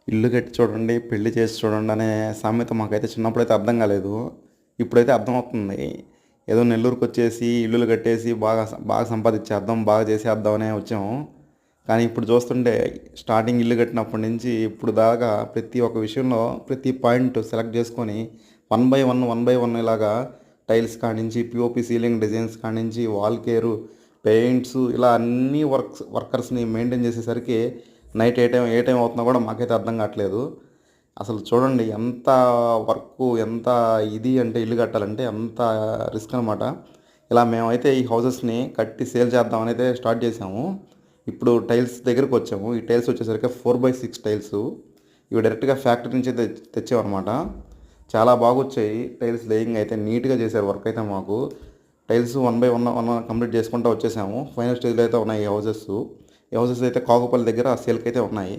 ఇల్లు కట్టి చూడండి, పెళ్లి చేసి చూడండి అనే సామెత మాకైతే చిన్నప్పుడైతే అర్థం కాలేదు. ఇప్పుడైతే అర్థమవుతుంది. ఏదో నెల్లూరుకొచ్చేసి ఇల్లులు కట్టేసి బాగా సంపాదించేద్దాం, బాగా చేసేద్దాం అనే వచ్చాము. కానీ ఇప్పుడు చూస్తుంటే స్టార్టింగ్ ఇల్లు కట్టినప్పటి నుంచి ఇప్పుడు దాకా ప్రతి ఒక్క విషయంలో ప్రతి పాయింట్ సెలెక్ట్ చేసుకొని వన్ బై వన్ ఇలాగా టైల్స్ కానించి పిఓపి సీలింగ్ డిజైన్స్ కానించి వాల్ కేరు పెయింట్స్ ఇలా అన్ని వర్కర్స్ని మెయింటైన్ చేసేసరికి నైట్ ఏ టైం అవుతుందో కూడా మాకైతే అర్థం కావట్లేదు. అసలు చూడండి ఎంత వర్క్ ఎంత ఇది అంటే ఇల్లు కట్టాలంటే అంత రిస్క్ అనమాట. ఇలా మేమైతే ఈ హౌసెస్ని కట్టి సేల్ చేద్దామని అయితే స్టార్ట్ చేసాము. ఇప్పుడు టైల్స్ దగ్గరకు వచ్చాము. ఈ టైల్స్ వచ్చేసరికి 4x6 టైల్స్. ఇవి డైరెక్ట్గా ఫ్యాక్టరీ నుంచి తెచ్చామన్నమాట. చాలా బాగా వచ్చాయి టైల్స్ లేయింగ్ అయితే, నీట్గా చేశారు వర్క్ అయితే మాకు. Tiles one by one complete చేసుకుంటూ వచ్చేసాము. ఫైనల్ స్టేజ్లో అయితే ఉన్నాయి ఈ హౌసెస్ అయితే కాకుపల్లి దగ్గర సేల్కి అయితే ఉన్నాయి.